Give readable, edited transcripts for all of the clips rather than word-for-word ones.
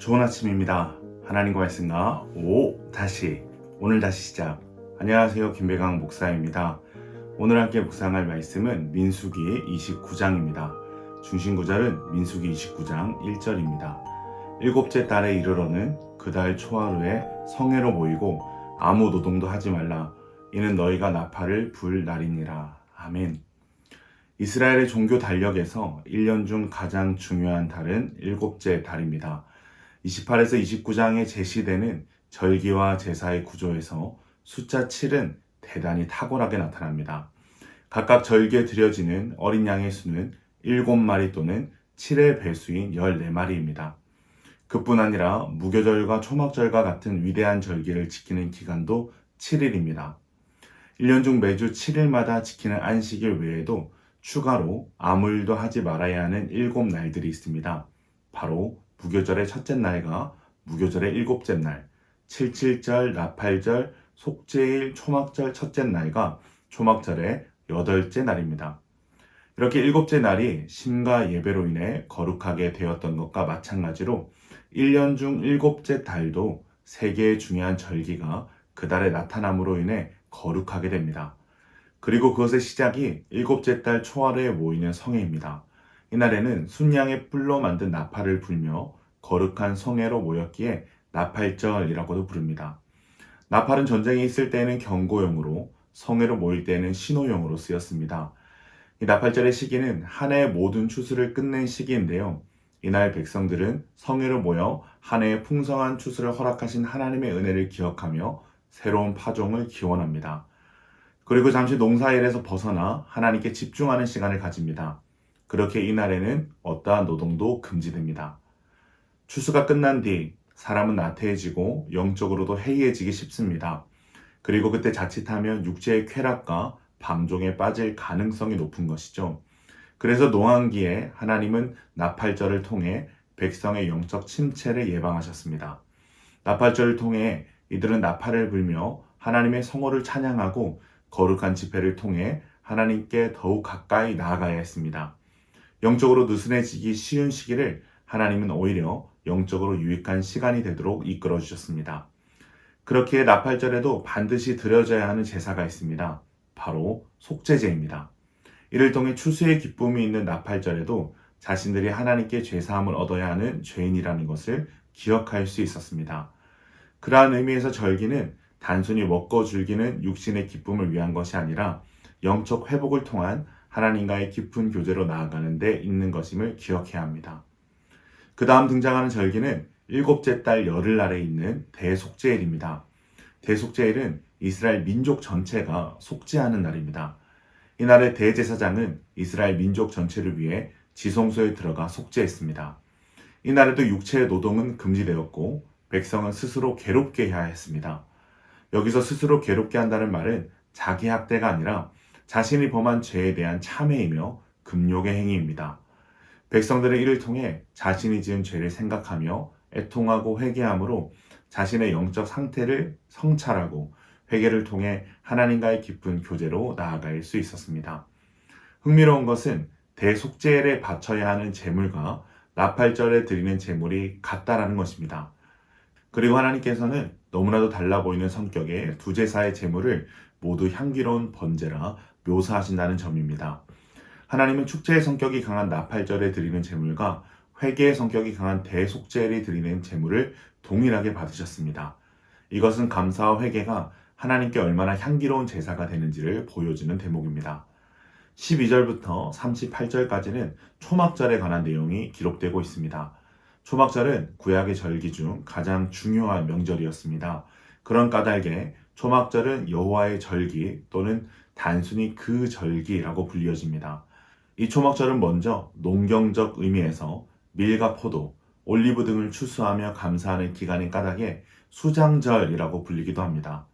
좋은 아침입니다. 하나님과 말씀과 오늘 다시 시작. 안녕하세요, 김배강 목사입니다. 오늘 함께 묵상할 말씀은 민수기 29장입니다. 중심 구절은 민수기 29장 1절입니다. 일곱째 달에 이르러는 그 달 초하루에 성회로 모이고 아무 노동도 하지 말라. 이는 너희가 나팔을 불 날이니라. 아멘. 이스라엘의 종교 달력에서 1년 중 가장 중요한 달은 일곱째 달입니다. 28에서 29장에 제시되는 절기와 제사의 구조에서 숫자 7은 대단히 탁월하게 나타납니다. 각각 절기에 드려지는 어린 양의 수는 7마리 또는 7의 배수인 14마리입니다. 그뿐 아니라 무교절과 초막절과 같은 위대한 절기를 지키는 기간도 7일입니다. 1년 중 매주 7일마다 지키는 안식일 외에도 추가로 아무 일도 하지 말아야 하는 7날들이 있습니다. 바로 무교절의 첫째 날과 무교절의 일곱째 날, 77절, 나팔절, 속죄일, 초막절 첫째 날과 초막절의 8째 날입니다. 이렇게 일곱째 날이 심과 예배로 인해 거룩하게 되었던 것과 마찬가지로 1년 중 일곱째 달도 3개의 중요한 절기가 그 달에 나타남으로 인해 거룩하게 됩니다. 그리고 그것의 시작이 일곱째 달 초하루에 모이는 성회입니다. 이날에는 순양의 뿔로 만든 나팔을 불며 거룩한 성회로 모였기에 나팔절이라고도 부릅니다. 나팔은 전쟁이 있을 때에는 경고용으로, 성회로 모일 때에는 신호용으로 쓰였습니다. 이 나팔절의 시기는 한 해의 모든 추수를 끝낸 시기인데요. 이날 백성들은 성회로 모여 한 해의 풍성한 추수를 허락하신 하나님의 은혜를 기억하며 새로운 파종을 기원합니다. 그리고 잠시 농사일에서 벗어나 하나님께 집중하는 시간을 가집니다. 그렇게 이날에는 어떠한 노동도 금지됩니다. 추수가 끝난 뒤 사람은 나태해지고 영적으로도 해이해지기 쉽습니다. 그리고 그때 자칫하면 육체의 쾌락과 방종에 빠질 가능성이 높은 것이죠. 그래서 노한기에 하나님은 나팔절을 통해 백성의 영적 침체를 예방하셨습니다. 나팔절을 통해 이들은 나팔을 불며 하나님의 성호를 찬양하고 거룩한 집회를 통해 하나님께 더욱 가까이 나아가야 했습니다. 영적으로 느슨해지기 쉬운 시기를 하나님은 오히려 영적으로 유익한 시간이 되도록 이끌어 주셨습니다. 그렇기에 나팔절에도 반드시 드려져야 하는 제사가 있습니다. 바로 속죄제입니다. 이를 통해 추수의 기쁨이 있는 나팔절에도 자신들이 하나님께 죄사함을 얻어야 하는 죄인이라는 것을 기억할 수 있었습니다. 그러한 의미에서 절기는 단순히 먹고 즐기는 육신의 기쁨을 위한 것이 아니라 영적 회복을 통한 하나님과의 깊은 교제로 나아가는 데 있는 것임을 기억해야 합니다. 그 다음 등장하는 절기는 일곱째 달 열흘날에 있는 대속죄일입니다. 대속죄일은 이스라엘 민족 전체가 속죄하는 날입니다. 이날의 대제사장은 이스라엘 민족 전체를 위해 지성소에 들어가 속죄했습니다. 이날에도 육체의 노동은 금지되었고 백성은 스스로 괴롭게 해야 했습니다. 여기서 스스로 괴롭게 한다는 말은 자기 학대가 아니라 자신이 범한 죄에 대한 참회이며 금욕의 행위입니다. 백성들은 이를 통해 자신이 지은 죄를 생각하며 애통하고 회개함으로 자신의 영적 상태를 성찰하고 회개를 통해 하나님과의 깊은 교제로 나아갈 수 있었습니다. 흥미로운 것은 대속죄일에 바쳐야 하는 제물과 나팔절에 드리는 제물이 같다라는 것입니다. 그리고 하나님께서는 너무나도 달라 보이는 성격의 두 제사의 제물을 모두 향기로운 번제라 묘사하신다는 점입니다. 하나님은 축제의 성격이 강한 나팔절에 드리는 제물과 회개의 성격이 강한 대속죄일에 드리는 제물을 동일하게 받으셨습니다. 이것은 감사와 회개가 하나님께 얼마나 향기로운 제사가 되는지를 보여주는 대목입니다. 12절부터 38절까지는 초막절에 관한 내용이 기록되고 있습니다. 초막절은 구약의 절기 중 가장 중요한 명절이었습니다. 그런 까닭에 초막절은 여호와의 절기 또는 단순히 그 절기라고 불려집니다. 이 초막절은 먼저 농경적 의미에서 밀과 포도, 올리브 등을 추수하며 감사하는 기간인 까닭에 수장절이라고 불리기도 합니다.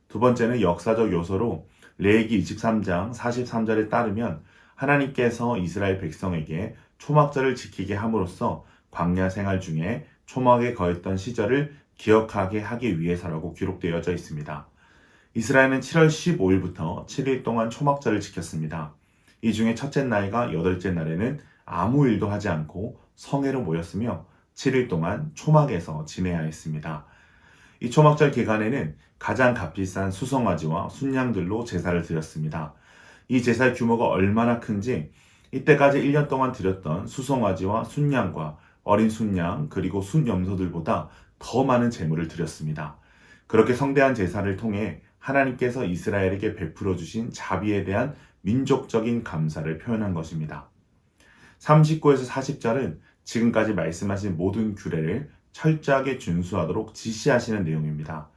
두 번째는 역사적 요소로 레위기 23장 43절에 따르면 하나님께서 이스라엘 백성에게 초막절을 지키게 함으로써 광야 생활 중에 초막에 거했던 시절을 기억하게 하기 위해서라고 기록되어져 있습니다. 이스라엘은 7월 15일부터 7일 동안 초막절을 지켰습니다. 이 중에 첫째 날과 여덟째 날에는 아무 일도 하지 않고 성회로 모였으며 7일 동안 초막에서 지내야 했습니다. 이 초막절 기간에는 가장 값비싼 수송아지와 순양들로 제사를 드렸습니다. 이 제사의 규모가 얼마나 큰지 이때까지 1년 동안 드렸던 수송아지와 순양과 어린 순양 그리고 순염소들보다 더 많은 제물을 드렸습니다. 그렇게 성대한 제사를 통해 하나님께서 이스라엘에게 베풀어 주신 자비에 대한 민족적인 감사를 표현한 것입니다. 39에서 40절은 지금까지 말씀하신 모든 규례를 철저하게 준수하도록 지시하시는 내용입니다.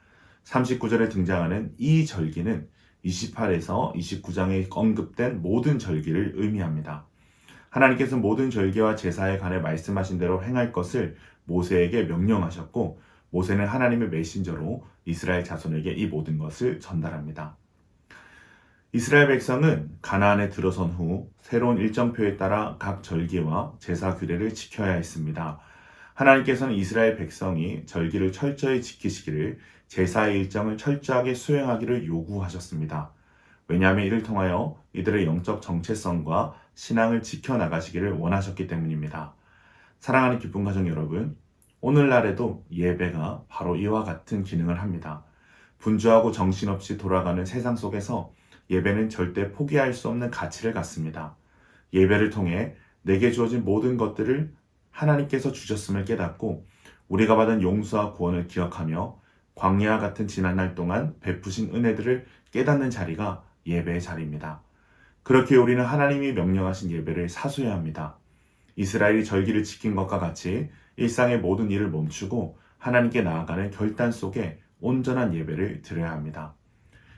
39절에 등장하는 이 절기는 28에서 29장에 언급된 모든 절기를 의미합니다. 하나님께서 모든 절기와 제사에 관해 말씀하신 대로 행할 것을 모세에게 명령하셨고 모세는 하나님의 메신저로 이스라엘 자손에게 이 모든 것을 전달합니다. 이스라엘 백성은 가나안에 들어선 후 새로운 일정표에 따라 각 절기와 제사 규례를 지켜야 했습니다. 하나님께서는 이스라엘 백성이 절기를 철저히 지키시기를 제사의 일정을 철저하게 수행하기를 요구하셨습니다. 왜냐하면 이를 통하여 이들의 영적 정체성과 신앙을 지켜나가시기를 원하셨기 때문입니다. 사랑하는 기쁨 가정 여러분, 오늘날에도 예배가 바로 이와 같은 기능을 합니다. 분주하고 정신없이 돌아가는 세상 속에서 예배는 절대 포기할 수 없는 가치를 갖습니다. 예배를 통해 내게 주어진 모든 것들을 하나님께서 주셨음을 깨닫고 우리가 받은 용서와 구원을 기억하며 광야와 같은 지난날 동안 베푸신 은혜들을 깨닫는 자리가 예배의 자리입니다. 그렇게 우리는 하나님이 명령하신 예배를 사수해야 합니다. 이스라엘이 절기를 지킨 것과 같이 일상의 모든 일을 멈추고 하나님께 나아가는 결단 속에 온전한 예배를 드려야 합니다.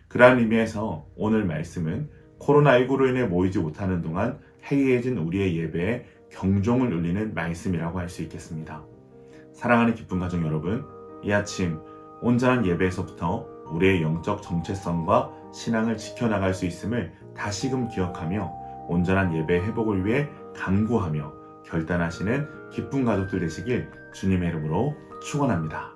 그러한 의미에서 오늘 말씀은 코로나19로 인해 모이지 못하는 동안 해이해진 우리의 예배에 경종을 울리는 말씀이라고 할 수 있겠습니다. 사랑하는 기쁨 가정 여러분, 이 아침 온전한 예배에서부터 우리의 영적 정체성과 신앙을 지켜나갈 수 있음을 다시금 기억하며 온전한 예배 회복을 위해 간구하며 결단하시는 기쁜 가족들 되시길 주님의 이름으로 축원합니다.